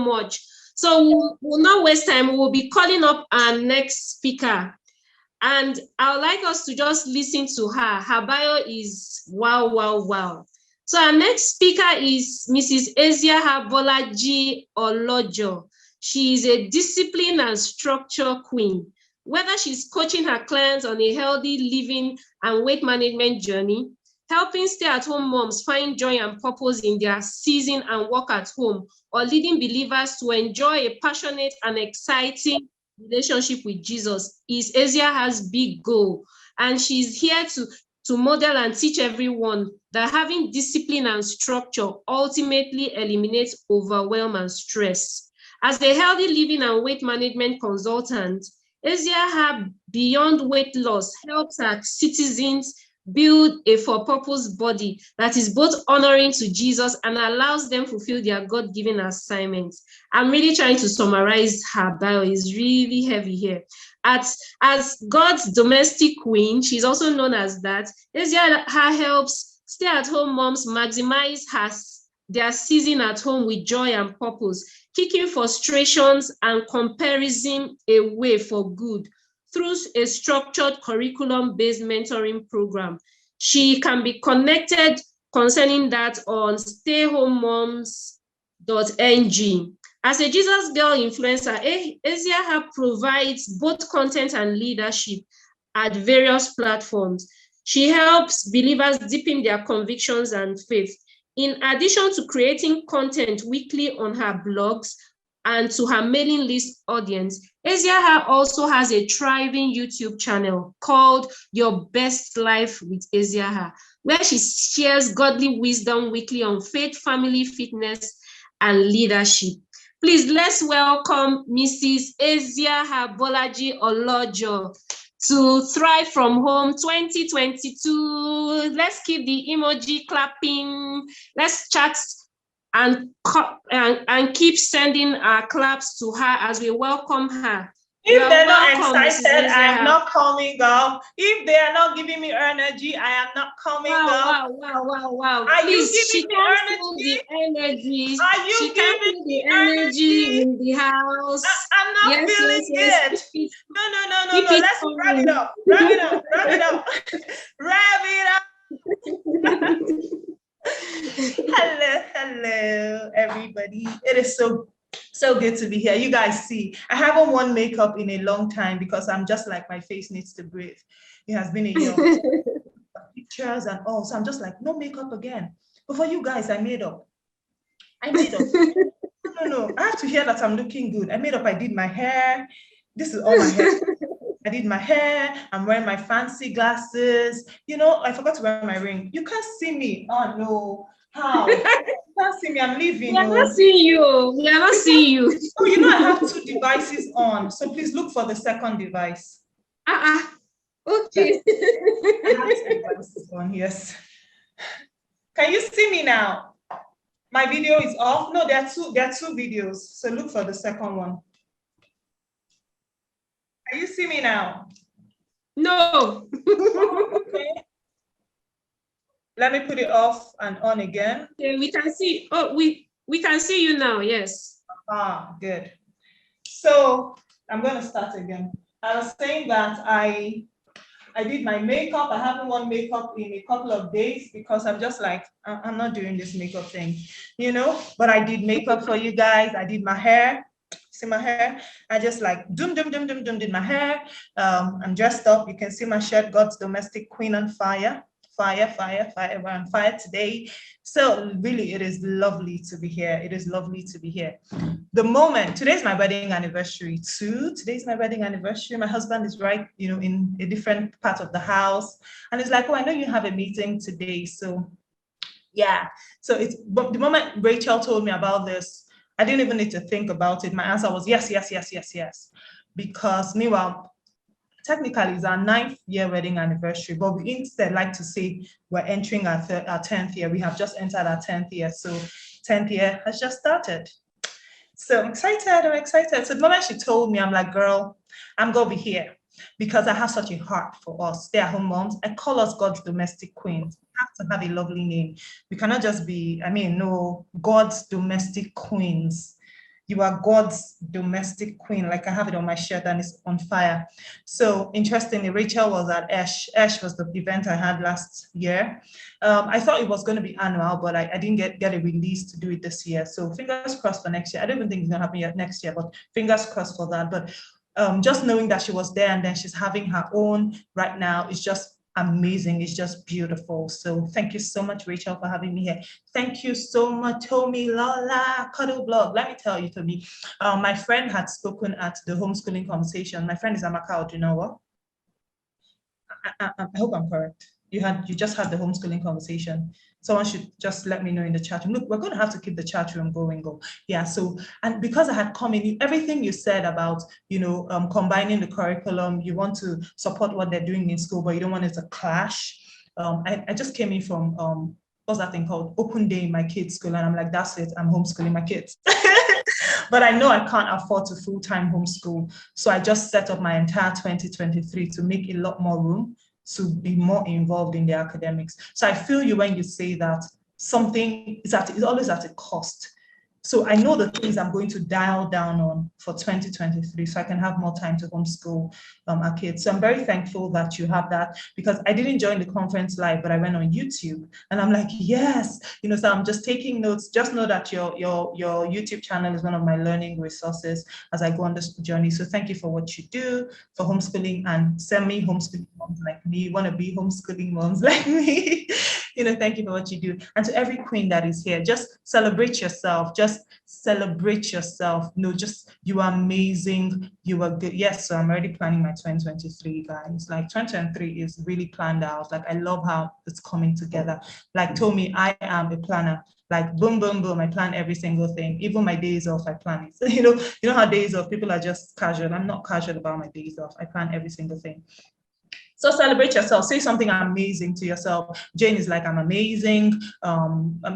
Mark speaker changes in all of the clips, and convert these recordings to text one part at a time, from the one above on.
Speaker 1: much. So we'll not waste time. We'll be calling up our next speaker. And I would like us to just listen to her. Her bio is wow, wow, wow. So our next speaker is Mrs. EZIAHA Bolaji-OLOJO. She is a discipline and structure queen. Whether she's coaching her clients on a healthy living and weight management journey, helping stay-at-home moms find joy and purpose in their season and work at home, or leading believers to enjoy a passionate and exciting relationship with Jesus is EZIAHA's big goal. And she's here to model and teach everyone that having discipline and structure ultimately eliminates overwhelm and stress. As a healthy living and weight management consultant, EZIAHA Beyond Weight Loss helps her citizens build a for-purpose body that is both honoring to Jesus and allows them fulfill their God-given assignments. I'm really trying to summarize her bio. It's really heavy here. As God's domestic queen, she's also known as that, EZIAHA helps stay-at-home moms maximize their season at home with joy and purpose, kicking frustrations and comparison away for good through a structured curriculum-based mentoring program. She can be connected concerning that on stayhomemoms.ng. As a Jesus Girl influencer, EZIAHA provides both content and leadership at various platforms. She helps believers deepen their convictions and faith. In addition to creating content weekly on her blogs and to her mailing list audience, EZIAHA also has a thriving YouTube channel called Your Best Life with EZIAHA, where she shares godly wisdom weekly on faith, family, fitness, and leadership. Please, let's welcome Mrs. EZIAHA Bolaji-OLOJO to Thrive from Home 2022. Let's keep the emoji clapping. Let's chat and keep sending our claps to her as we welcome her.
Speaker 2: If they're not excited, I am not coming up. If they are not giving me energy, I am not coming up.
Speaker 1: Wow.
Speaker 2: Are
Speaker 1: Please,
Speaker 2: you giving me
Speaker 1: energy?
Speaker 2: Are you giving me energy
Speaker 1: in the house?
Speaker 2: I'm not feeling good. No. Let's wrap it up. Wrap it up. Hello, everybody. It is so good to be here. You guys see, I haven't worn makeup in a long time because I'm just like, my face needs to breathe. It has been a year. Pictures and all, so I'm just like, no makeup again. But for you guys, I made up. No, I have to hear that I'm looking good. I made up. I did my hair. This is all my hair. I did my hair. I'm wearing my fancy glasses. You know, I forgot to wear my ring. You can't see me. Oh no. How? You can't see me. I'm leaving.
Speaker 1: We are not seeing you. Oh,
Speaker 2: you know, I have 2 devices on. So please look for the second device.
Speaker 1: Okay.
Speaker 2: I have 2 devices on, yes. Can you see me now? My video is off. No, there are two videos. So look for the second one. Can you see me now?
Speaker 1: No.
Speaker 2: Okay. Let me put it off and on again.
Speaker 1: Okay, we can see. Oh, we can see you now. Yes.
Speaker 2: Good. So I'm going to start again. I was saying that I did my makeup. I haven't worn makeup in a couple of days because I'm just like, I'm not doing this makeup thing, you know, but I did makeup for you guys. I did my hair. See my hair? I just like did my hair. I'm dressed up. You can see my shirt, God's Domestic Queen on Fire. Fire. We're on fire today. So really, it is lovely to be here. Today's my wedding anniversary too. Today's my wedding anniversary. My husband is right, you know, in a different part of the house. And it's like, oh, I know you have a meeting today. So yeah. But the moment Rachel told me about this, I didn't even need to think about it. My answer was yes. Because meanwhile, technically it's our 9th year wedding anniversary, but we instead like to say we're entering our 10th year. We have just entered our 10th year. So 10th year has just started. So I'm excited. So the moment she told me, I'm like, girl, I'm going to be here because I have such a heart for us stay-at-home moms. I call us God's domestic queens. We have to have a lovely name. We cannot just be, God's domestic queens. You are God's domestic queen. Like I have it on my shirt and it's on fire. So interestingly, Rachel was at EZIAHA. EZIAHA was the event I had last year. I thought it was going to be annual, but I didn't get a release to do it this year. So fingers crossed for next year. I don't even think it's going to happen yet next year, but fingers crossed for that. But just knowing that she was there and then she's having her own right now is just amazing. It's just beautiful. So thank you so much, Rachel, for having me here. Thank you so much, Tomilola Cuddle Blog. Let me tell you, Tomi, my friend had spoken at the homeschooling conversation. My friend is Amaka, do you know what? I hope I'm correct. You just had the homeschooling conversation. Someone should just let me know in the chat room. Look, we're going to have to keep the chat room going. Yeah. So, and because I had come in, everything you said about, combining the curriculum, you want to support what they're doing in school, but you don't want it to clash. I just came in from, what's that thing called? Open day in my kids' school. And I'm like, that's it. I'm homeschooling my kids. But I know I can't afford to full-time homeschool. So I just set up my entire 2023 to make a lot more room to be more involved in the academics. So I feel you when you say that something is always at a cost. So I know the things I'm going to dial down on for 2023 so I can have more time to homeschool our kids. So I'm very thankful that you have that, because I didn't join the conference live, but I went on YouTube and I'm like, yes, so I'm just taking notes. Just know that your YouTube channel is one of my learning resources as I go on this journey. So thank you for what you do for homeschooling and semi-homeschooling moms like me. You want to be homeschooling moms like me. Thank you for what you do. And to every queen that is here, just celebrate yourself. Just celebrate yourself. You are amazing. You are good. Yes, so I'm already planning my 2023, guys. Like 2023 is really planned out. Like I love how it's coming together. Like Tomi, I am a planner. Like boom, boom, boom. I plan every single thing. Even my days off, I plan it. You know how days off, people are just casual. I'm not casual about my days off. I plan every single thing. So celebrate yourself. Say something amazing to yourself. Jane is like, I'm amazing.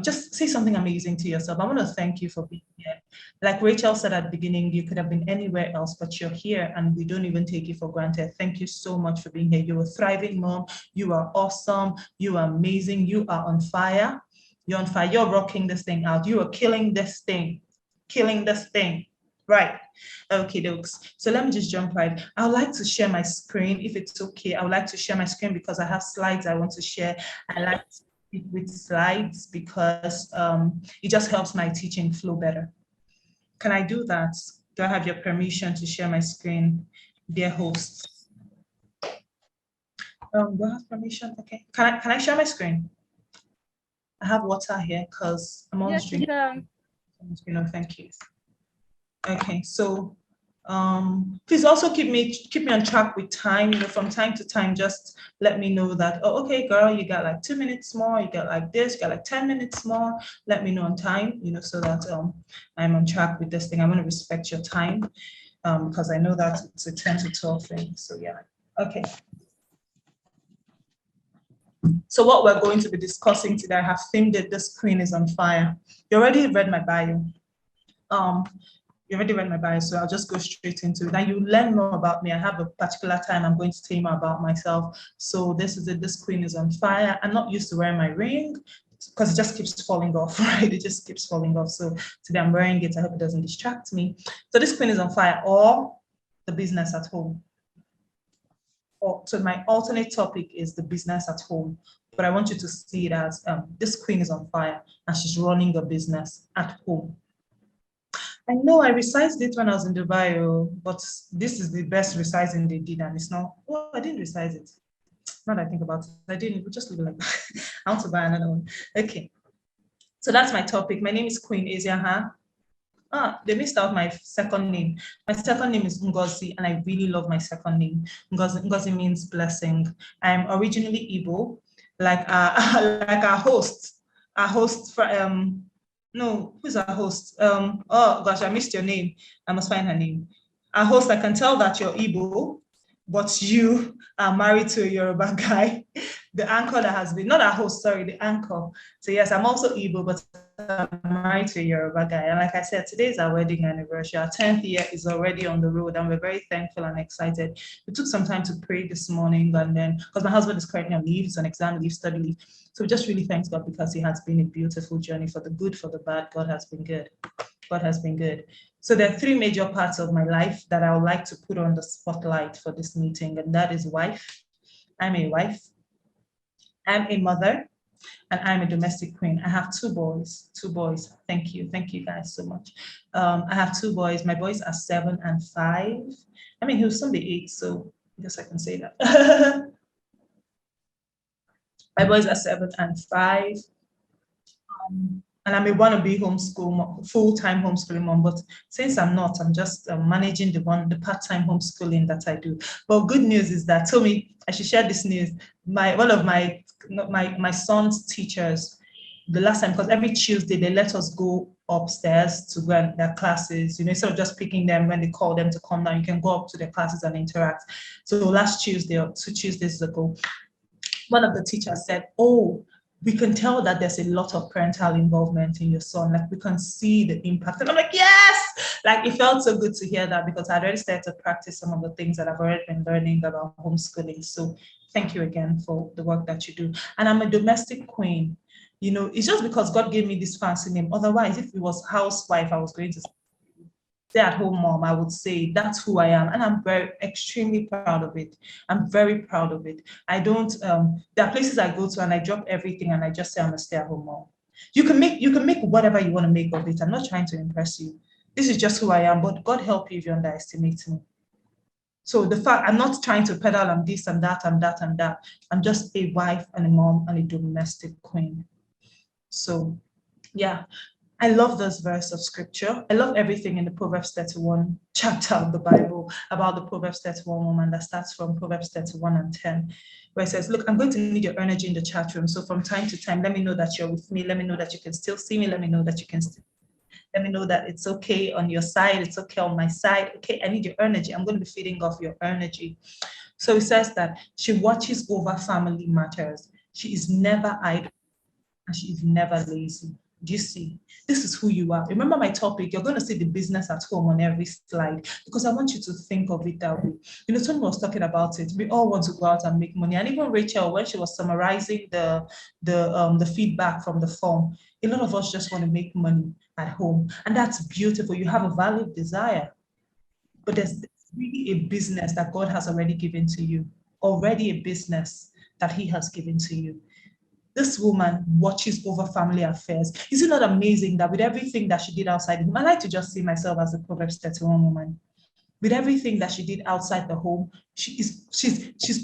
Speaker 2: Just say something amazing to yourself. I want to thank you for being here. Like Rachel said at the beginning, you could have been anywhere else, but you're here and we don't even take you for granted. Thank you so much for being here. You're a thriving mom. You are awesome. You are amazing. You are on fire. You're on fire. You're rocking this thing out. You are killing this thing. Killing this thing. Right. Okay, dokes. So let me just jump right. I would like to share my screen if it's okay. I would like to share my screen because I have slides I want to share. I like to speak with slides because it just helps my teaching flow better. Can I do that? Do I have your permission to share my screen, dear hosts? Do I have permission? Okay. Can I share my screen? I have water here because I'm on the stream. Thank you. Okay, so please also keep me on track with time. From time to time, just let me know that, oh, okay, girl, you got like 2 minutes more, you got like this, you got like 10 minutes more. Let me know on time, so that I'm on track with this thing. I want to respect your time because I know that it's a 10 to 12 thing. So yeah, okay. So what we're going to be discussing today, I have themed it, this queen is on fire. You already read my bio. You already read my bio, so I'll just go straight into it. Now you learn more about me. I have a particular time I'm going to tell you more about myself. So this is it. This queen is on fire. I'm not used to wearing my ring because it just keeps falling off, right? It just keeps falling off. So today I'm wearing it. I hope it doesn't distract me. So this queen is on fire, or the business at home. So my alternate topic is the business at home. But I want you to see it as this queen is on fire and she's running a business at home. I know I resized it when I was in Dubai, but this is the best resizing they did, and it's not. Oh, I didn't resize it. Now that I think about it, I didn't. We'll just leave it like that. I want to buy another one. Okay, so that's my topic. My name is Queen EZIAHA. They missed out my second name. My second name is Ngozi, and I really love my second name. Ngozi means blessing. I'm originally Igbo, like our host. Our host for no, who's our host? Oh gosh, I missed your name. I must find her name. Our host, I can tell that you're Igbo, but you are married to a Yoruba guy. The anchor that has been, not our host, sorry, the anchor. So yes, I'm also Igbo, but I'm married to a Yoruba guy. And like I said, today is our wedding anniversary. Our 10th year is already on the road, and we're very thankful and excited. We took some time to pray this morning, and then, because my husband is currently on leave, it's an exam leave, study leave. So we just really thank God because it has been a beautiful journey, for the good, for the bad. God has been good. God has been good. So there are three major parts of my life that I would like to put on the spotlight for this meeting, and that is wife. I'm a wife. I'm a mother, and I'm a domestic queen. I have two boys. Thank you guys so much. I have two boys. My boys are 7 and 5. I mean, he'll soon be 8, so I guess I can say that. My boys are 7 and 5. And I'm a wannabe full-time homeschooling mom, but since I'm not, I'm just managing the part-time homeschooling that I do. But good news is that Tomi, I should share this news. One of my son's teachers, the last time, because every Tuesday they let us go upstairs to go their classes, instead of just picking them when they call them to come down, you can go up to their classes and interact. So last Tuesday or 2 Tuesdays ago, one of the teachers said, "Oh, we can tell that there's a lot of parental involvement in your son. Like, we can see the impact." And I'm like, yes! Like, it felt so good to hear that, because I'd already started to practice some of the things that I've already been learning about homeschooling. So thank you again for the work that you do. And I'm a domestic queen. It's just because God gave me this fancy name. Otherwise, if it was housewife, I was going to stay at home mom, I would say that's who I am. And I'm extremely proud of it. I'm very proud of it. I don't, there are places I go to and I drop everything and I just say I'm a stay at home mom. You can make whatever you want to make of it. I'm not trying to impress you. This is just who I am, but God help you if you underestimate me. So the fact, I'm not trying to peddle on this and that and that and that. I'm just a wife and a mom and a domestic queen. So yeah. I love this verse of scripture. I love everything in the Proverbs 31 chapter of the Bible about the Proverbs 31 woman that starts from Proverbs 31 and 10, where it says, "Look, I'm going to need your energy in the chat room. So from time to time, let me know that you're with me. Let me know that you can still see me. Let me know that you can still, let me know that it's okay on your side. It's okay on my side. Okay, I need your energy. I'm going to be feeding off your energy." So it says that she watches over family matters. She is never idle and she is never lazy. Do you see? This is who you are. Remember my topic, you're going to see the business at home on every slide, because I want you to think of it that way. Someone was talking about it. We all want to go out and make money. And even Rachel, when she was summarizing the feedback from the form, a lot of us just want to make money at home. And that's beautiful. You have a valid desire. But there's really a business that God has already given to you. Already a business that He has given to you. This woman watches over family affairs. Is it not amazing that with everything that she did outside the home, I like to just see myself as a Proverbs 31 woman. With everything that she did outside the home, she's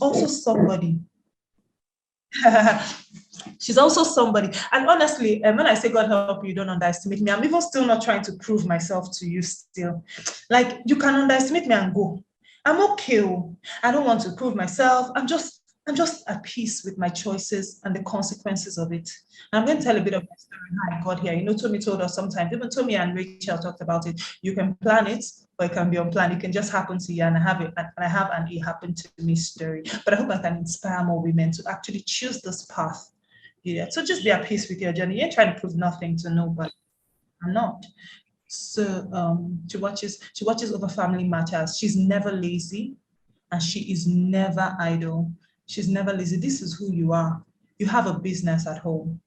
Speaker 2: also somebody. She's also somebody. And honestly, when I say God help you, don't underestimate me, I'm even still not trying to prove myself to you still. Like, you can underestimate me and go. I'm okay. I don't want to prove myself. I'm just at peace with my choices and the consequences of it. And I'm going to tell a bit of my story, how I got here. Tomi told us sometimes, even Tomi and Rachel talked about it. You can plan it, or it can be unplanned. It can just happen to you, and I have an "it happened to me" story. But I hope I can inspire more women to actually choose this path. Yeah. So just be at peace with your journey. You ain't trying to prove nothing to nobody. I'm not. So she watches over family matters. She's never lazy, and she is never idle. She's never lazy. This is who you are. You have a business at home.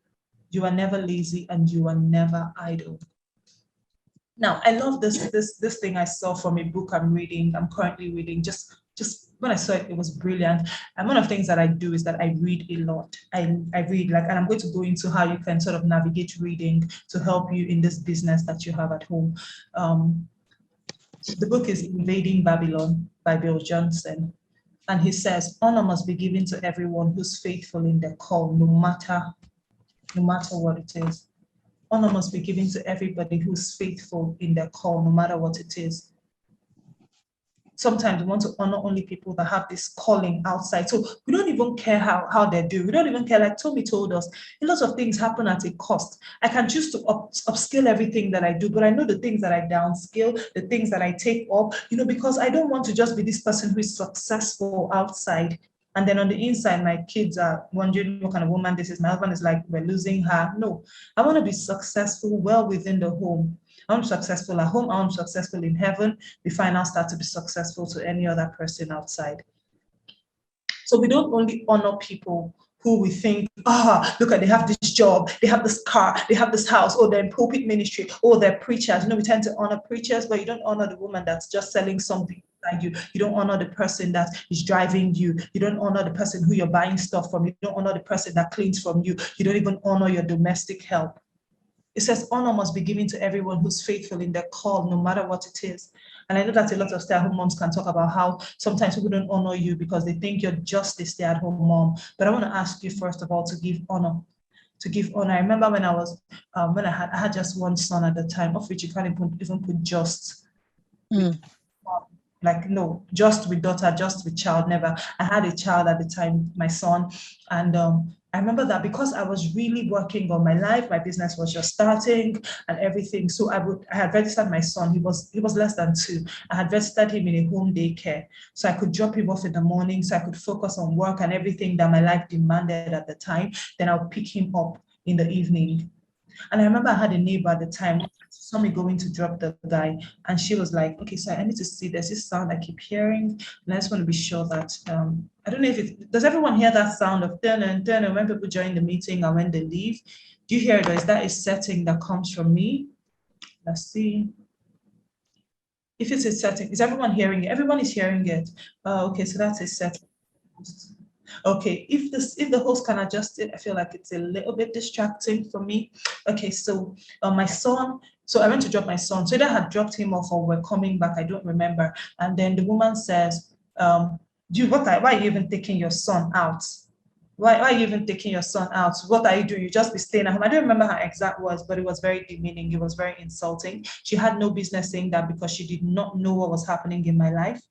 Speaker 2: You are never lazy and you are never idle. Now, I love this thing I saw from a book I'm currently reading. Just when I saw it, it was brilliant. And one of the things that I do is that I read a lot. I read, and I'm going to go into how you can sort of navigate reading to help you in this business that you have at home. The book is Invading Babylon by Bill Johnson. And he says, honor must be given to everyone who's faithful in their call, no matter what it is. Honor must be given to everybody who's faithful in their call, no matter what it is. Sometimes we want to honor only people that have this calling outside. So we don't even care how they do. We don't even care. Like Tomi told us, a lot of things happen at a cost. I can choose to upskill everything that I do, but I know the things that I downscale, the things that I take up, because I don't want to just be this person who is successful outside. And then on the inside, my kids are wondering what kind of woman this is. My husband is like, we're losing her. No, I want to be successful well within the home. I'm successful at home, I'm successful in heaven, before I now start to be successful to any other person outside. So we don't only honor people who we think, look at, they have this job, they have this car, they have this house, or they're in pulpit ministry, or they're preachers. You know, we tend to honor preachers, but you don't honor the woman that's just selling something inside you. You don't honor the person that is driving you. You don't honor the person who you're buying stuff from. You don't honor the person that cleans from you. You don't even honor your domestic help. It says honor must be given to everyone who's faithful in their call, no matter what it is. And I know that a lot of stay-at-home moms can talk about how sometimes people don't honor you because they think you're just a stay-at-home mom. But I want to ask you, first of all, to give honor. To give honor. I remember when I was, when I had just one son at the time, of which you can't even put just. Like, no, just with daughter, just with child, never. I had a child at the time, my son, and I remember that because I was really working on my life, my business was just starting and everything. So I had registered my son. He was less than 2. I had registered him in a home daycare, so I could drop him off in the morning, so I could focus on work and everything that my life demanded at the time. Then I'll pick him up in the evening. And I remember I had a neighbor at the time who saw me going to drop the guy, and she was like, okay, so I need to see, there's this sound I keep hearing, and I just want to be sure that, I don't know if it, does everyone hear that sound of turn and turn when people join the meeting and when they leave? Do you hear it, or is that a setting that comes from me? Let's see. If it's a setting, is everyone hearing it? Everyone is hearing it. Okay, so that's a setting. Okay, if the host can adjust it, I feel like it's a little bit distracting for me. Okay, so my son, so I went to drop my son. So either I had dropped him off or we're coming back, I don't remember. And then the woman says, why are you even taking your son out? Why are you even taking your son out? What are you doing? You just be staying at home. I don't remember her exact words, but it was very demeaning. It was very insulting. She had no business saying that because she did not know what was happening in my life.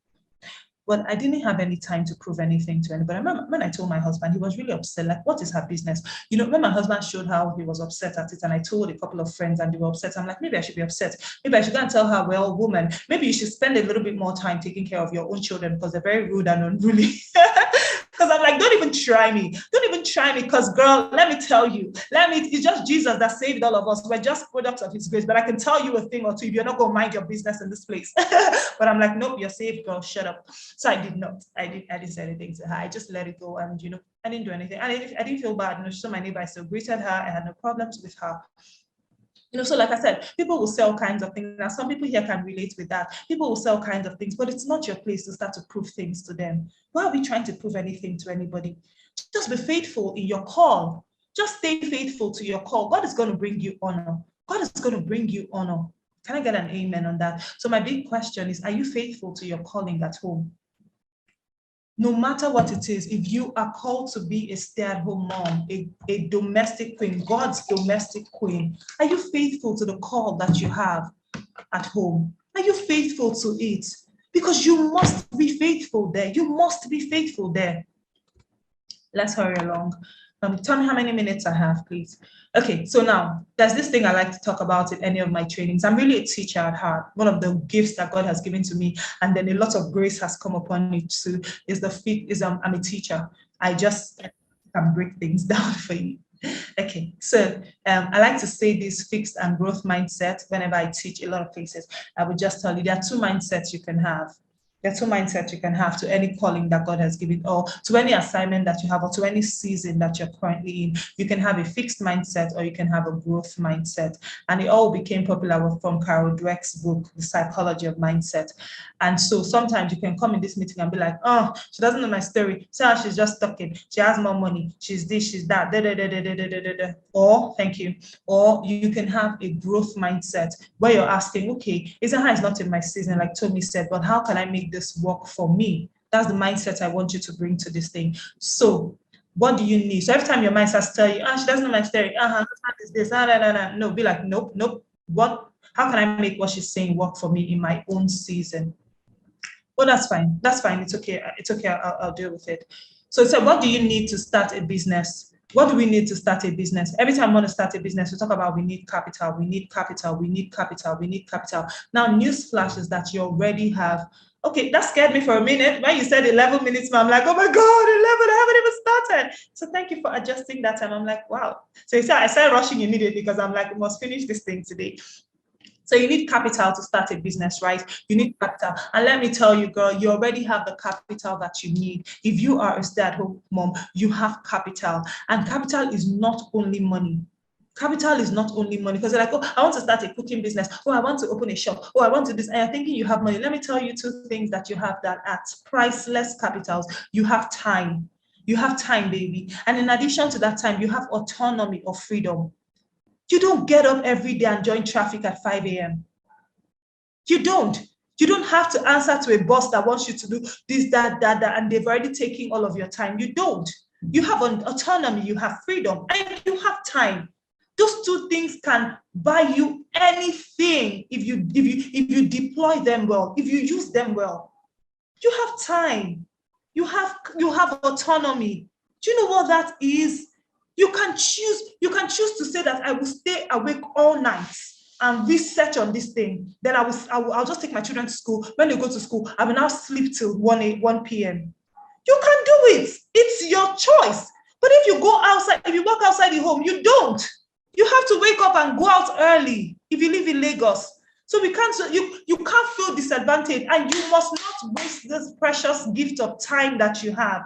Speaker 2: But I didn't have any time to prove anything to anybody. I remember when I told my husband, he was really upset. Like, what is her business? You know, when my husband showed how he was upset at it, and I told a couple of friends and they were upset, I'm like, maybe I should be upset. Maybe I should go and tell her, well, woman, maybe you should spend a little bit more time taking care of your own children because they're very rude and unruly. Because I'm like, don't even try me. Don't even try me because, girl, let me tell you, it's just Jesus that saved all of us. We're just products of his grace. But I can tell you a thing or two if you're not going to mind your business in this place. But I'm like, nope, you're saved, girl, shut up. So I did not. I didn't say anything to her. I just let it go. And, you know, I didn't do anything. And I didn't feel bad. You know, she saw my neighbor. I still greeted her. I had no problems with her. You know, so like I said, people will sell kinds of things. Now, some people here can relate with that. People will sell kinds of things, but it's not your place to start to prove things to them. Why are we trying to prove anything to anybody? Just be faithful in your call. Just stay faithful to your call. God is going to bring you honor. God is going to bring you honor. Can I get an amen on that? So my big question is, are you faithful to your calling at home? No matter what it is, if you are called to be a stay-at-home mom, a domestic queen, God's domestic queen, are you faithful to the call that you have at home? Are you faithful to it? Because you must be faithful there. You must be faithful there. Let's hurry along. Tell me how many minutes I have, please. Okay, so now there's this thing I like to talk about in any of my trainings. I'm really a teacher at heart. One of the gifts that God has given to me, and then a lot of grace has come upon me too, I'm a teacher. I just can break things down for you. Okay, so I like to say this fixed and growth mindset whenever I teach a lot of places. I would just tell you there are 2 mindsets you can have. There are 2 mindsets you can have to any calling that God has given, or to any assignment that you have, or to any season that you're currently in. You can have a fixed mindset, or you can have a growth mindset. And it all became popular from Carol Dweck's book, The Psychology of Mindset. And so sometimes you can come in this meeting and be like, oh, she doesn't know my story. So she's just talking. She has more money. She's this, she's that. Or, thank you. Or you can have a growth mindset where you're asking, okay, EZIAHA is not in my season, like Tomi said, but how can I make this work for me? That's the mindset I want you to bring to this thing. So what do you need? So every time your mind starts telling you, she doesn't know my story, this, no, be like, nope. How can I make what she's saying work for me in my own season? Well, that's fine. It's okay. I'll deal with it. So what do you need to start a business? What do we need to start a business? Every time I want to start a business, we talk about we need capital. Now, news flash is that you already have. Okay, that scared me for a minute. When you said 11 minutes, I'm like, oh my God, 11, I haven't even started. So thank you for adjusting that time. I'm like, wow. So I started rushing immediately because I'm like, we must finish this thing today. So you need capital to start a business, right? You need capital. And let me tell you, girl, you already have the capital that you need. If you are a stay-at-home mom, you have capital. And capital is not only money. Capital is not only money, because they're like, oh, I want to start a cooking business. Oh, I want to open a shop. Oh, I want to do this. And you're thinking you have money. Let me tell you two things that you have that are priceless capitals. You have time. You have time, baby. And in addition to that time, you have autonomy or freedom. You don't get up every day and join traffic at 5 a.m. You don't. You don't have to answer to a boss that wants you to do this, that, and they've already taken all of your time. You don't. You have an autonomy, you have freedom, and you have time. Those two things can buy you anything if you deploy them well, if you use them well. You have time. You have autonomy. Do you know what that is? You can choose to say that I will stay awake all night and research on this thing. Then I'll just take my children to school. When they go to school, I will now sleep till 1 p.m. You can do it. It's your choice. But if you go outside, if you walk outside the home, you don't. You have to wake up and go out early if you live in Lagos. So you can't feel disadvantaged, and you must not waste this precious gift of time that you have.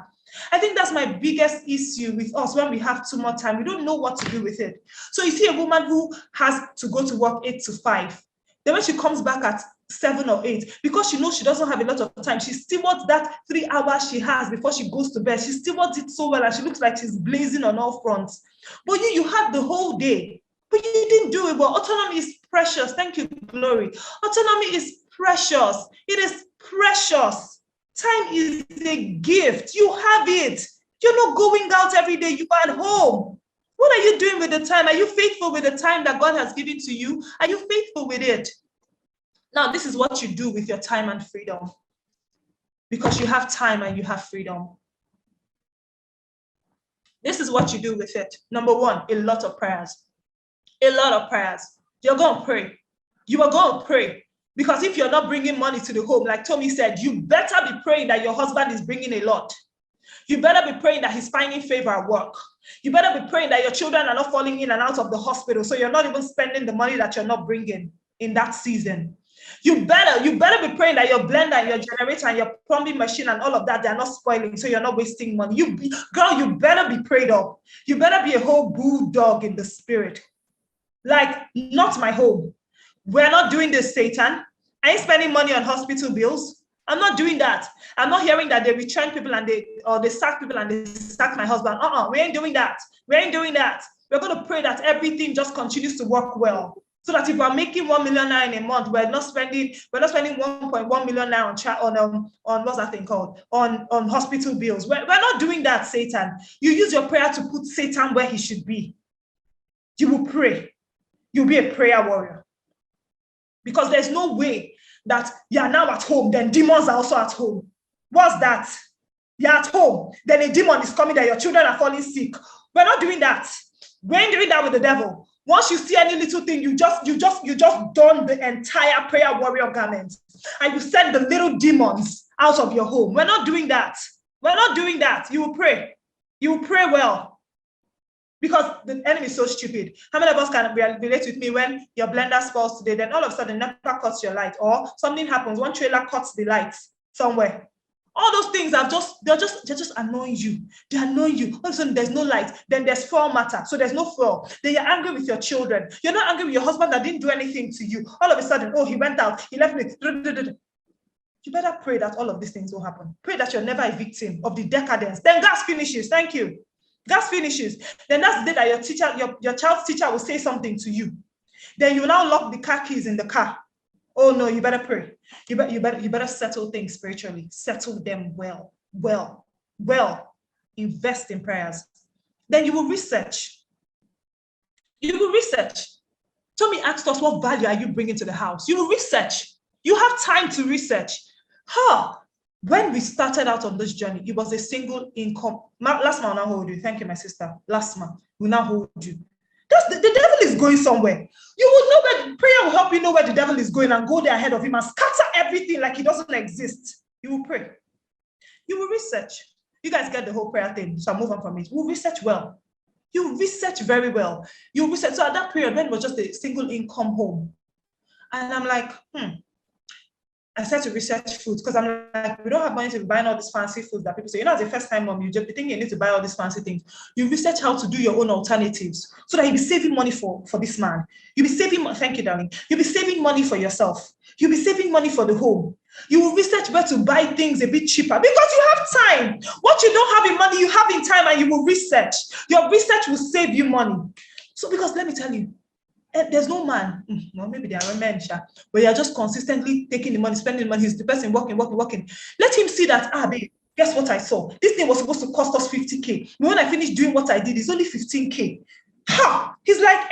Speaker 2: I think that's my biggest issue with us when we have too much time. We don't know what to do with it. So you see a woman who has to go to work 8 to 5. Then when she comes back at 7 or 8, because she knows she doesn't have a lot of time, she stewards that 3 hours she has before she goes to bed. She stewards it so well, and she looks like she's blazing on all fronts. But you had the whole day, but you didn't do it well. Autonomy is precious. Thank you, Glory. Autonomy is precious. It is precious. Time is a gift. You have it. You're not going out every day. You are at home. What are you doing with the time? Are you faithful with the time that God has given to you? Are you faithful with it? Now, this is what you do with your time and freedom. Because you have time and you have freedom. This is what you do with it. Number one, a lot of prayers. A lot of prayers. You're going to pray. You are going to pray. Because if you're not bringing money to the home, like Tomi said, you better be praying that your husband is bringing a lot. You better be praying that he's finding favor at work. You better be praying that your children are not falling in and out of the hospital, so you're not even spending the money that you're not bringing in that season. You better be praying that your blender and your generator and your plumbing machine and all of that, they're not spoiling, so you're not wasting money. Girl, you better be prayed up. You better be a whole bulldog in the spirit. Like, not my home. We're not doing this, Satan. I ain't spending money on hospital bills. I'm not doing that. I'm not hearing that they return people and they sack people and they sack my husband. We ain't doing that. We ain't doing that. We're going to pray that everything just continues to work well. So that if we're making 1 million naira in a month, we're not spending 1.1 million naira on what's that thing called? On hospital bills. We're not doing that, Satan. You use your prayer to put Satan where he should be. You will pray. You'll be a prayer warrior. Because there's no way that you're now at home, then demons are also at home. What's that? You're at home, then a demon is coming that your children are falling sick. We're not doing that. We ain't doing that with the devil. Once you see any little thing, you just don the entire prayer warrior garment and you send the little demons out of your home. We're not doing that. We're not doing that. You will pray. You will pray well. Because the enemy is so stupid. How many of us can relate with me when your blender spoils today, then all of a sudden NEPA cuts your light, or something happens, one trailer cuts the lights somewhere. All those things they're just annoying you. They annoy you. All of a sudden there's no light, then there's fuel matter, so there's no fuel. Then you're angry with your children. You're not angry with your husband that didn't do anything to you. All of a sudden, oh, he went out, he left me. You better pray that all of these things will happen. Pray that you're never a victim of the decadence. Then gas finishes. Thank you. Gas finishes. Then that's the day that your child's teacher will say something to you. Then you now lock the car keys in the car. Oh no, you better pray. You better settle things spiritually. Settle them well. Invest in prayers. Then you will research. Tomi asked us, what value are you bringing to the house? You will research. You have time to research. When we started out on this journey, it was a single income. Last month, I'll hold you. Thank you, my sister. Last month, we now hold you. The devil is going somewhere. You will know where prayer will help you know where the devil is going and go there ahead of him and scatter everything like he doesn't exist. You will pray. You will research. You guys get the whole prayer thing, so I'll move on from it. We'll research well. You research very well. You research. So at that period, when it was just a single income home, And I'm like, I started to research foods because I'm like, we don't have money to be buying all these fancy foods that people say. You know, as a first-time mom, you just think you need to buy all these fancy things. You research how to do your own alternatives so that you'll be saving money for this man. You'll be saving, thank you, darling. You'll be saving money for yourself. You'll be saving money for the home. You will research where to buy things a bit cheaper because you have time. What you don't have in money, you have in time, and you will research. Your research will save you money. So, because let me tell you, there's no man, well, maybe there are men, but you're just consistently taking the money, spending the money. He's the person working. Let him see that, babe, guess what I saw? This thing was supposed to cost us 50K. When I finished doing what I did, it's only 15K. He's like,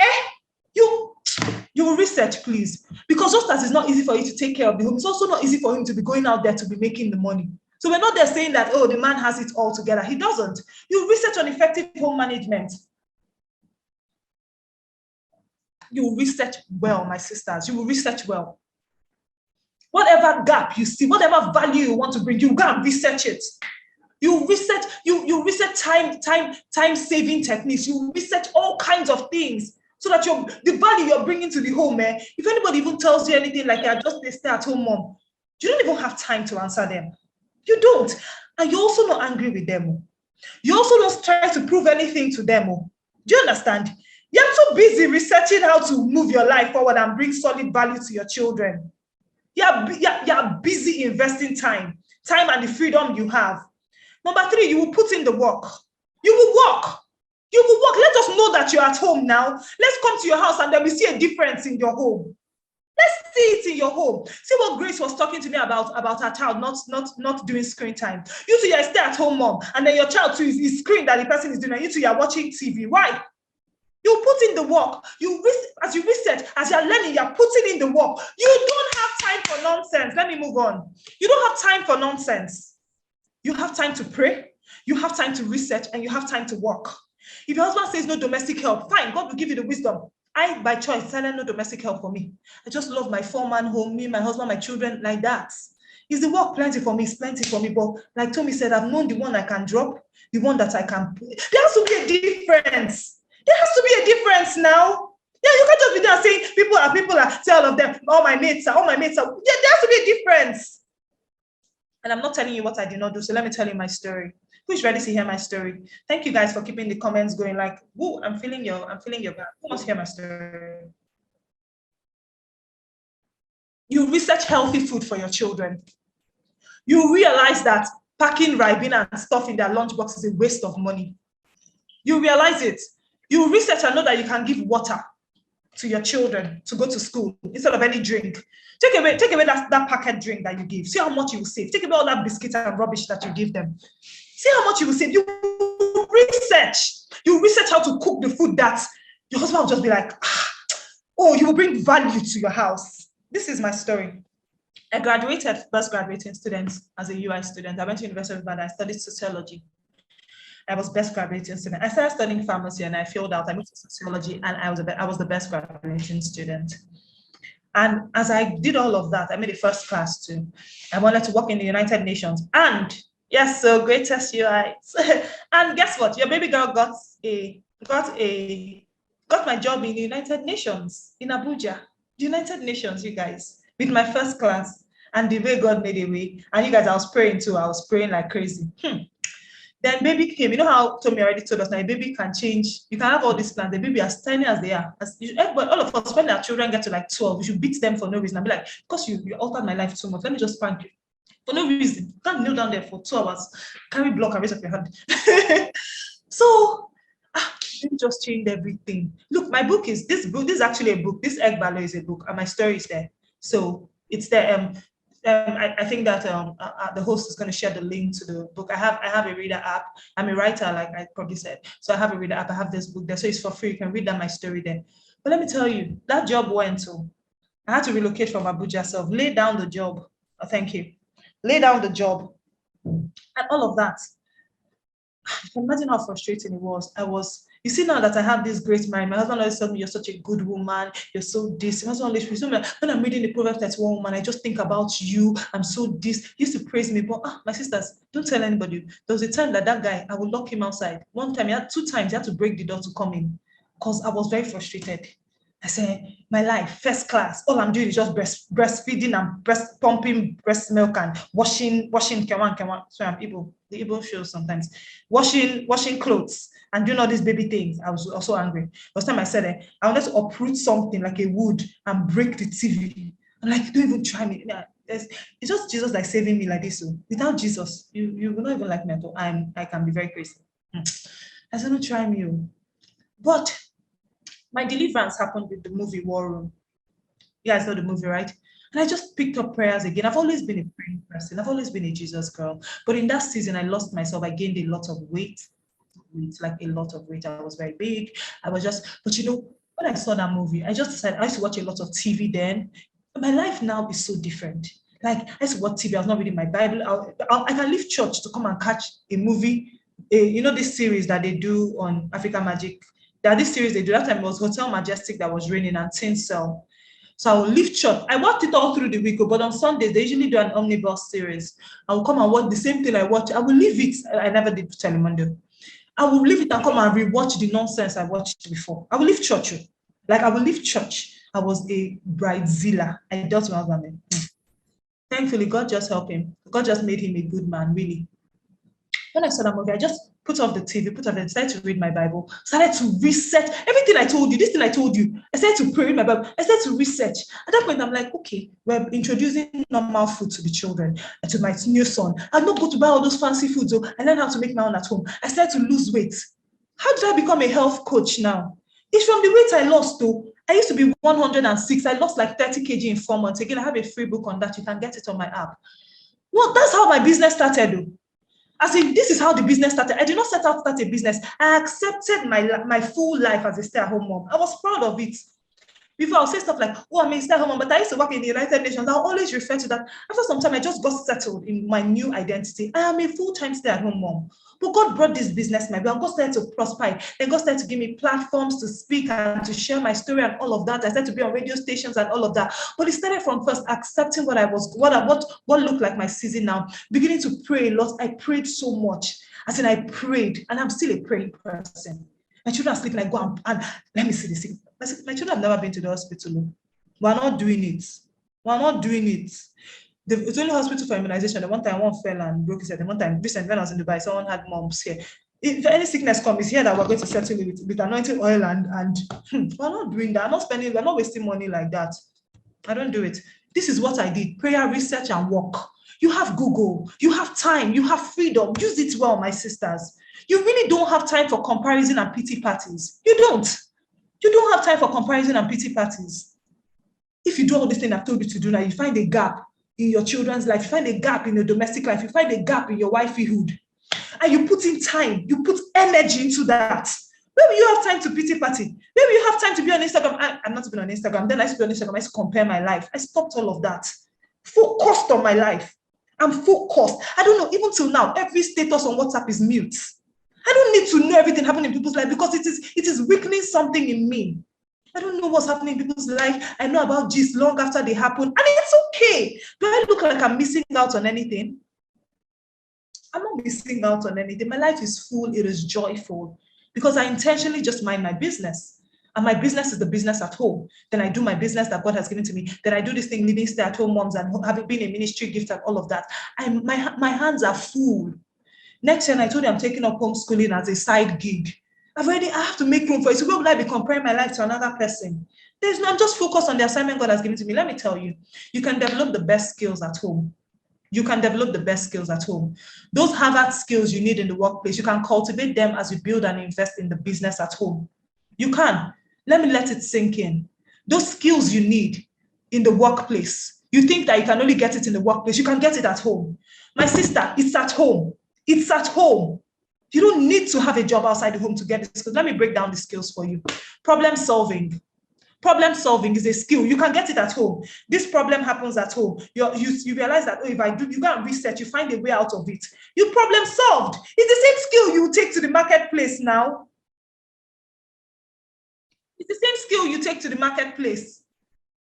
Speaker 2: you will research, please. Because just as it's not easy for you to take care of the home, it's also not easy for him to be going out there to be making the money. So we're not there saying that, the man has it all together. He doesn't. You research on effective home management. You will research well, my sisters. You will research well. Whatever gap you see, whatever value you want to bring, you go and research it. You research, you research time saving techniques. You research all kinds of things so that the value you're bringing to the home, if anybody even tells you anything like you're just a stay-at-home mom, you don't even have time to answer them. You don't. And you're also not angry with them. You also don't try to prove anything to them. Do you understand? You're too busy researching how to move your life forward and bring solid value to your children. You're busy investing time and the freedom you have. Number 3, you will put in the work. You will work. You will work. Let us know that you're at home now. Let's come to your house and then we see a difference in your home. Let's see it in your home. See what Grace was talking to me about her child not doing screen time. You two, you're a stay-at-home mom, and then your child too is screen that the person is doing, and you two, you're watching TV. Why? You put in the work. As you research, as you're learning, you're putting in the work. You don't have time for nonsense. Let me move on. You don't have time for nonsense. You have time to pray. You have time to research, and you have time to work. If your husband says no domestic help, fine. God will give you the wisdom. I, by choice, tell him no domestic help for me. I just love my 4-man home, me, my husband, my children, like that. Is the work plenty for me? It's plenty for me. But like Tomi said, I've known the one I can drop, the one that I can. There has to be a difference. There has to be a difference now. Yeah, you can't just be there saying people are, say all of them, all my mates are. Yeah, there has to be a difference. And I'm not telling you what I did not do, so let me tell you my story. Who's ready to hear my story? Thank you guys for keeping the comments going. Like, woo, I'm feeling your back. Who wants to hear my story? You research healthy food for your children. You realize that packing Ribena and stuff in their lunchbox is a waste of money. You realize it. You research and know that you can give water to your children to go to school instead of any drink. Take away that packet drink that you give. See how much you will save. Take away all that biscuit and rubbish that you give them. See how much you will save. You research. You research how to cook the food that your husband will just be like, you will bring value to your house. This is my story. I graduated, first graduating student as a UI student. I went to University of Ibadan. I studied sociology. I was best graduating student. I started studying pharmacy and I failed out. I moved to sociology and I was the best graduating student. And as I did all of that, I made a first class too. I wanted to work in the United Nations. And yes, so greatest UIs. And guess what? Your baby girl got my job in the United Nations in Abuja. United Nations, you guys, with my first class. And the way God made a way. And you guys, I was praying too. I was praying like crazy. Then baby came. You know how Tomi already told us now, a baby can change. You can have all these plans. The baby as tiny as they are. But all of us, when our children get to like 12, we should beat them for no reason. I'll be like, because you altered my life too much. Let me just spank you. For no reason. You can't kneel down there for 2 hours. Carry block and raise up your hand. So, it just changed everything. Look, my book is this book. This is actually a book. This egg ballet is a book, and my story is there. So it's there. I think that the host is going to share the link to the book. I have a reader app. I'm a writer, like I probably said. So I have a reader app. I have this book there. So it's for free. You can read down my story there. But let me tell you, that job went to. I had to relocate from Abuja. So lay down the job. Oh, thank you. Lay down the job. And all of that. You can imagine how frustrating it was. You see now that I have this great mind, my husband always told me, you're such a good woman, you're so this. My husband always, when I'm reading the Proverbs 31 woman, I just think about you, I'm so this. He used to praise me, but my sisters, don't tell anybody. There was a time that guy, I would lock him outside. One time, 2 times, he had to break the door to come in because I was very frustrated. I said, my life, first class. All I'm doing is just breastfeeding and breast pumping breast milk and washing kewan. So I'm Igbo, the Igbo shows sometimes. Washing clothes and doing all these baby things. I was also angry. First time I said it, I wanted to uproot something like a wood and break the TV. I'm like, don't even try me. It's just Jesus like saving me like this. So without Jesus, you will not even like me at all. I can be very crazy. I said, don't try me. But my deliverance happened with the movie War Room. You guys know the movie, right? And I just picked up prayers again. I've always been a praying person. I've always been a Jesus girl. But in that season, I lost myself. I gained a lot of weight, like a lot of weight. I was very big. I was just, but when I saw that movie, I just decided I used to watch a lot of TV then. My life now is so different. Like I used to watch TV. I was not reading my Bible. I can leave church to come and catch a movie. This series that they do on Africa Magic. That this series they do. That time it was Hotel Majestic that was raining and Tin Cell. So I will leave church. I watched it all through the week, but on Sundays they usually do an omnibus series. I will come and watch the same thing I watch. I will leave it. I never did Telemundo. I will leave it and come and rewatch the nonsense I watched before. I will leave church. Like I will leave church. I was a bridezilla. I dealt with my husband. Thankfully, God just helped him. God just made him a good man, really. When I saw that movie, I just put off the TV, started to read my Bible, started to research everything I told you, this thing I told you. I started to pray in my Bible. I started to research. At that point, I'm like, okay, we're introducing normal food to the children, to my new son. I'm not going to buy all those fancy foods. So I learned how to make my own at home. I started to lose weight. How did I become a health coach now? It's from the weight I lost, though. I used to be 106. I lost like 30 kg in 4 months. Again, I have a free book on that. You can get it on my app. Well, that's how my business started, though. As in, this is how the business started. I did not set out to start a business. I accepted my full life as a stay-at-home mom. I was proud of it. Before, I'll say stuff like, oh, I'm a stay-at-home mom, but I used to work in the United Nations. I'll always refer to that. After some time, I just got settled in my new identity. I am a full-time stay-at-home mom. But God brought this business my way, and God started to prosper. Then God started to give me platforms to speak and to share my story and all of that. I started to be on radio stations and all of that. But it started from first accepting what looked like my season now, beginning to pray a lot. I prayed so much. As in, I prayed, and I'm still a praying person. My children are sleeping. I go and let me see this thing. My children have never been to the hospital. We're not doing it. We're not doing it. It's only hospital for immunization. The one time one fell and broke his head. The one time, recently when I was in Dubai, someone had mumps here. If any sickness comes, it's here that we're going to settle it with anointing oil and we're not doing that. We're not wasting money like that. I don't do it. This is what I did. Prayer, research, and work. You have Google. You have time. You have freedom. Use it well, my sisters. You really don't have time for comparison and pity parties. You don't. You don't have time for comparison and pity parties. If you do all this thing I've told you to do now, you find a gap in your children's life, you find a gap in your domestic life, you find a gap in your wifeyhood, and you put in time, you put energy into that. Maybe you have time to pity party. Maybe you have time to be on Instagram. I'm not even on Instagram. Then I used to be on Instagram. I used to compare my life. I stopped all of that. Focused on my life. I'm focused. I don't know, even till now, every status on WhatsApp is mute. I don't need to know everything happening in people's life because it is weakening something in me. I don't know what's happening in people's life. I know about gist long after they happen, and it's okay. Do I look like I'm missing out on anything? I'm not missing out on anything. My life is full. It is joyful because I intentionally just mind my business. And my business is the business at home. Then I do my business that God has given to me. Then I do this thing, leading stay-at-home moms and having been a ministry gift and all of that. My hands are full. Next year, I told you I'm taking up homeschooling as a side gig. I have to make room for it. So why would I be comparing my life to another person? I'm just focused on the assignment God has given to me. Let me tell you, you can develop the best skills at home. You can develop the best skills at home. Those Harvard skills you need in the workplace, you can cultivate them as you build and invest in the business at home. You can. Let me let it sink in. Those skills you need in the workplace, you think that you can only get it in the workplace. You can get it at home. My sister, it's at home. It's at home. You don't need to have a job outside the home to get the skills. Let me break down the skills for you. Problem solving. Problem solving is a skill. You can get it at home. This problem happens at home. You realize that, if I do, you go and research, you find a way out of it. You problem solved. It's the same skill you take to the marketplace now. It's the same skill you take to the marketplace.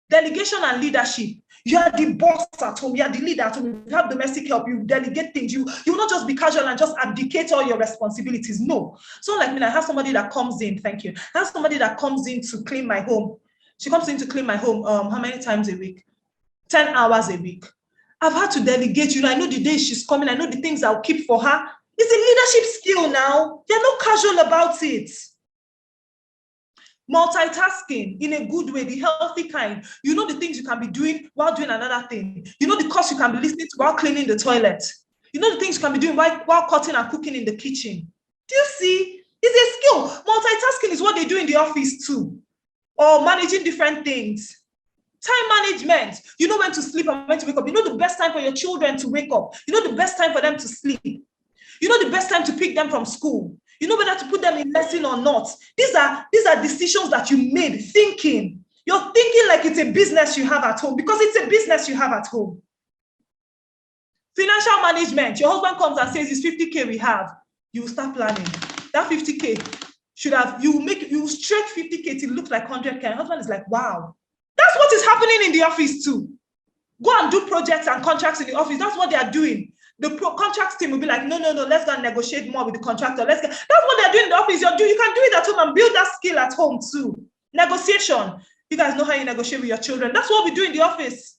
Speaker 2: Delegation and leadership. You are the boss at home. You are the leader at home. You have domestic help. You delegate things. You will not just be casual and just abdicate all your responsibilities. No. So like me, I have somebody that comes in. Thank you. I have somebody that comes in to clean my home. She comes in to clean my home how many times a week? 10 hours a week. I've had to delegate, I know the days she's coming, I know the things I'll keep for her. It's a leadership skill now. They're not casual about it. Multitasking in a good way, the healthy kind. You know the things you can be doing while doing another thing. You know the course you can be listening to while cleaning the toilet. You know the things you can be doing while cutting and cooking in the kitchen. Do you see? It's a skill. Multitasking is what they do in the office too. Or managing different things. Time management. You know when to sleep and when to wake up. You know the best time for your children to wake up. You know the best time for them to sleep. You know the best time to pick them from school. You know whether to put them in lesson or not. These are decisions that you made thinking. You're thinking like it's a business you have at home because it's a business you have at home. Financial management. Your husband comes and says it's 50K we have. You will start planning. That 50K should have, you will stretch 50K till it looks like 100K. Your husband is like, wow. That's what is happening in the office too. Go and do projects and contracts in the office. That's what they are doing. The contracts team will be like, no, let's go and negotiate more with the contractor. That's what they're doing in the office. You can do it at home and build that skill at home too. Negotiation. You guys know how you negotiate with your children. That's what we do in the office.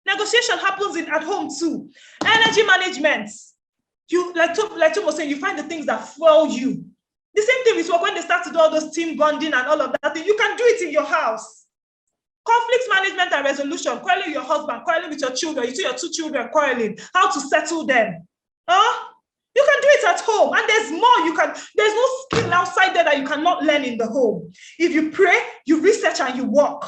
Speaker 2: Negotiation happens at home too. Energy management. You like Tom was saying, you find the things that fuel you. The same thing is when they start to do all those team bonding and all of that thing. You can do it in your house. Conflict management and resolution, quarreling with your husband, quarreling with your children, you see your 2 children quarreling, how to settle them. You can do it at home, and there's more. There's no skill outside there that you cannot learn in the home. If you pray, you research and you work.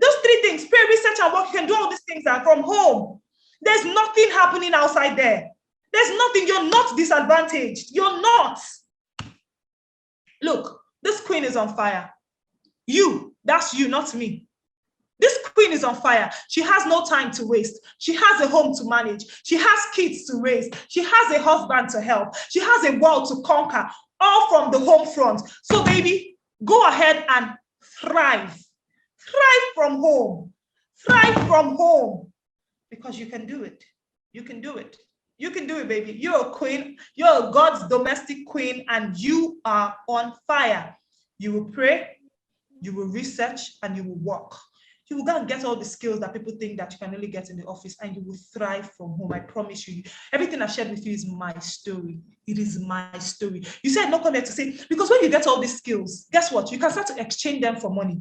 Speaker 2: Those 3 things, pray, research, and work, you can do all these things from home. There's nothing happening outside there. There's nothing, you're not disadvantaged. You're not. Look, this queen is on fire. That's you, not me. This queen is on fire. She has no time to waste. She has a home to manage. She has kids to raise. She has a husband to help. She has a world to conquer, all from the home front. So baby, go ahead and thrive. Thrive from home. Thrive from home. Because you can do it. You can do it. You can do it, baby. You're a queen. You're God's domestic queen, and you are on fire. You will pray, you will research, and you will work. You will go and get all the skills that people think that you can only get in the office, and you will thrive from home. I promise you. Everything I've shared with you is my story. It is my story. You said not come here to say, because when you get all these skills, guess what? You can start to exchange them for money.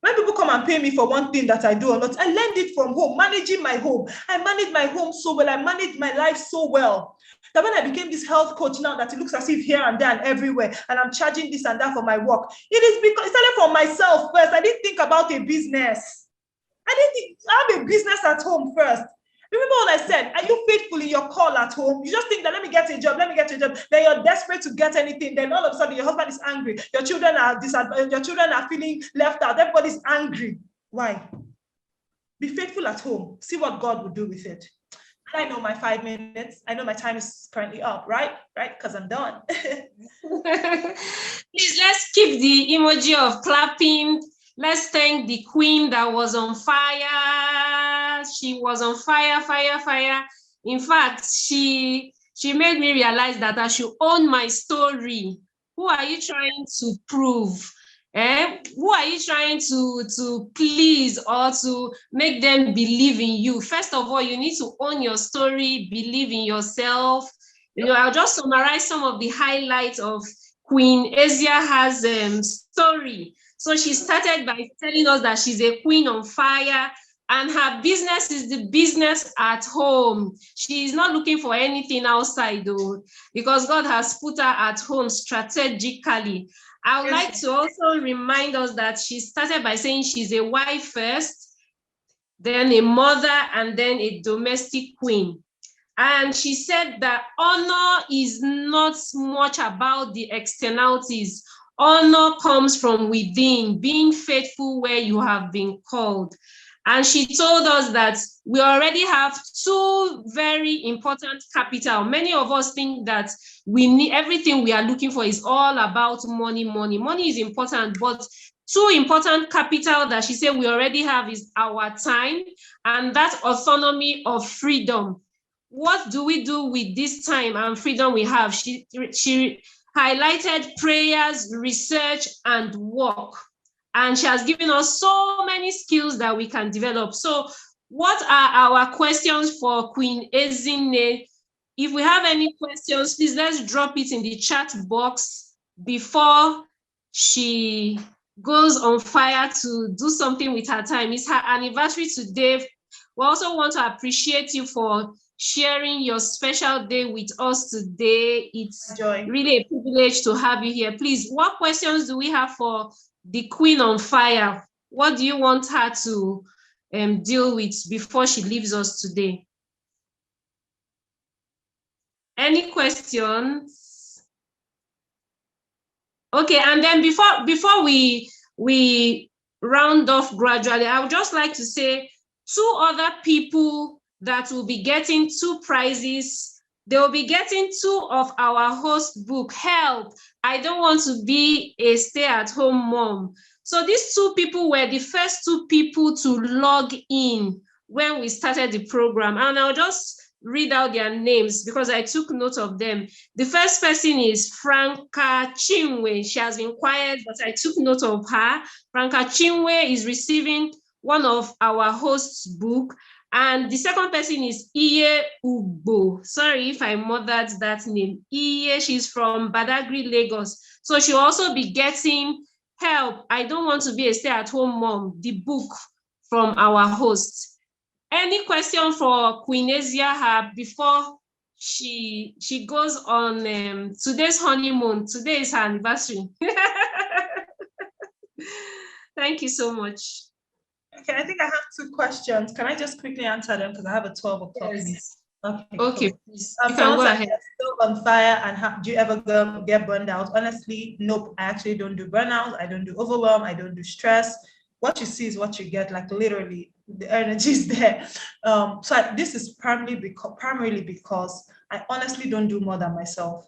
Speaker 2: When people come and pay me for one thing that I do or not, I learned it from home, managing my home. I manage my home so well. I manage my life so well that when I became this health coach now, that it looks as if here and there and everywhere, and I'm charging this and that for my work, it is because it started from myself first. I didn't think about a business. I have a business at home first. Remember what I said? Are you faithful in your call at home? You just think that let me get a job. Then you're desperate to get anything. Then all of a sudden your husband is angry. Your children are feeling left out. Everybody's angry. Why? Be faithful at home. See what God will do with it. I know my 5 minutes. I know my time is currently up, right? Because I'm done.
Speaker 1: Please, let's keep the emoji of clapping. Let's thank the queen that was on fire. She was on fire, fire, fire. In fact, she made me realize that I should own my story. Who are you trying to prove? Who are you trying to please or to make them believe in you? First of all, you need to own your story, believe in yourself. I'll just summarize some of the highlights of Queen EZIAHA'S story. So she started by telling us that she's a queen on fire, and her business is the business at home. She is not looking for anything outside though, because God has put her at home strategically. I would like to also remind us that she started by saying she's a wife first, then a mother, and then a domestic queen. And she said that honor is not much about the externalities. Honor comes from within, being faithful where you have been called. And she told us that we already have 2 very important capital. Many of us think that we need everything we are looking for is all about money. Money is important, but 2 important capital that she said we already have is our time and that autonomy of freedom. What do we do with this time and freedom we have? She highlighted prayers, research, and work. and she has given us so many skills that we can develop. So what are our questions for Queen Ezinne? If we have any questions, please let's drop it in the chat box before she goes on fire to do something with her time. It's her anniversary today. We also want to appreciate you for sharing your special day with us today. It's really a privilege to have you here. Please, what questions do we have for the Queen on Fire? What do you want her to deal with before she leaves us today? Any questions? Okay, and then before we round off gradually, I would just like to say 2 other people that will be getting 2 prizes. They will be getting 2 of our host book, Help, I Don't Want to Be a Stay-at-Home Mom. So these 2 people were the first 2 people to log in when we started the program. And I'll just read out their names because I took note of them. The first person is Franca Chinwe. She has been quiet, but I took note of her. Franca Chinwe is receiving one of our hosts' book. And the second person is Iye Ugbo. Sorry if I murdered that name. Iye, she's from Badagry, Lagos. So she'll also be getting Help, I Don't Want to Be a Stay-at-Home Mom, the book from our host. Any question for Queen EZIAHA before she goes on today's honeymoon? Today is her anniversary. Thank you so much.
Speaker 2: Okay, I think I have 2 questions. Can I just quickly answer them because I have a 12 o'clock meeting?
Speaker 1: Okay,
Speaker 2: cool.
Speaker 1: please. You can go ahead.
Speaker 2: Still on fire, and do you ever get burned out? Honestly, nope. I actually don't do burnout. I don't do overwhelm. I don't do stress. What you see is what you get. Like literally, the energy is there. So this is primarily because I honestly don't do more than myself.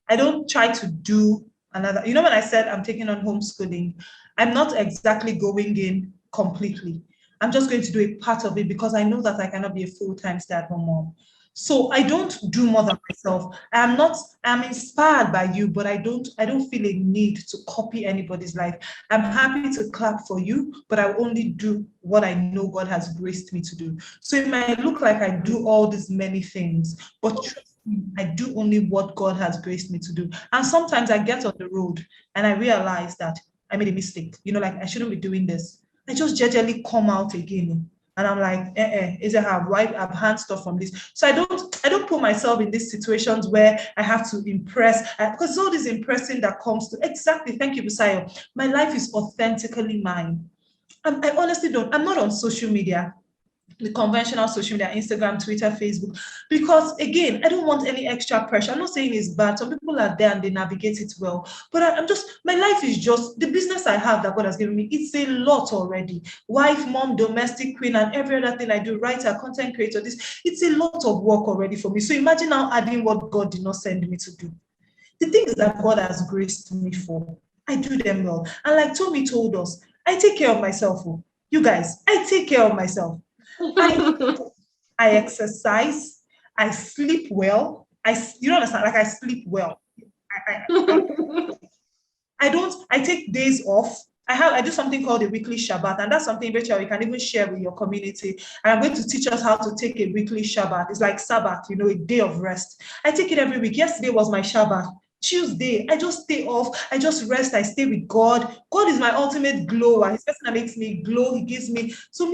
Speaker 2: I don't try to do another. You know, when I said I'm taking on homeschooling, I'm not exactly going in completely. I'm just going to do a part of it because I know that I cannot be a full-time stay-at-home mom. So I don't do more than myself. I'm inspired by you, but I don't feel a need to copy anybody's life. I'm happy to clap for you, but I will only do what I know God has graced me to do. So it might look like I do all these many things, but trust me, I do only what God has graced me to do. And sometimes I get on the road and I realize that I made a mistake. You know, like I shouldn't be doing this. I just gradually come out again, and I'm like, I've hand stuff from this. So I don't put myself in these situations where I have to impress, because all this impressing that comes to exactly. Thank you, Busayo. My life is authentically mine. I honestly don't. I'm not on social media, the conventional social media, Instagram, Twitter, Facebook, because again, I don't want any extra pressure. I'm not saying it's bad. Some people are there and they navigate it well, but my life is just the business I have that God has given me. It's a lot already. Wife, mom, domestic queen, and every other thing I do, writer, content creator, it's a lot of work already for me. So imagine now adding what God did not send me to do. The things that God has graced me for, I do them well. And like Tomi told us, I take care of myself. You guys, I take care of myself. I exercise, I sleep well. You don't understand, like I sleep well. I take days off. I do something called a weekly Shabbat, and that's something, Rachel, you can even share with your community. And I'm going to teach us how to take a weekly Shabbat. It's like Sabbath, you know, a day of rest. I take it every week. Yesterday was my Shabbat. Tuesday, I just stay off. I just rest. I stay with God. God is my ultimate glower. He's the person that makes me glow. He gives me. So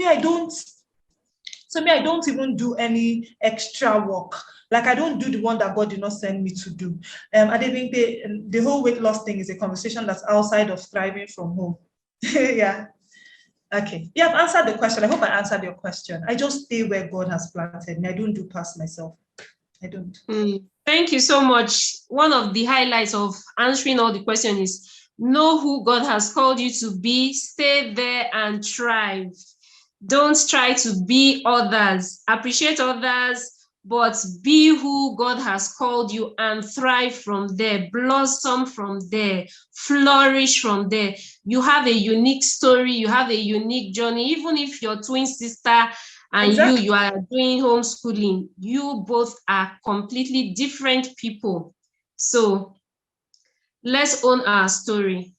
Speaker 2: I don't even do any extra work. Like I don't do the one that God did not send me to do. I think the whole weight loss thing is a conversation that's outside of thriving from home. Yeah. Okay. Yeah, I've answered the question. I hope I answered your question. I just stay where God has planted me. I don't do past myself. I don't.
Speaker 1: Thank you so much. One of the highlights of answering all the questions is know who God has called you to be, stay there and thrive. Don't try to be others. Appreciate others, but be who God has called you and thrive from there, blossom from there, flourish from there. You have a unique story, you have a unique journey. Even if your twin sister and exactly. you are doing homeschooling, you both are completely different people. So let's own our story.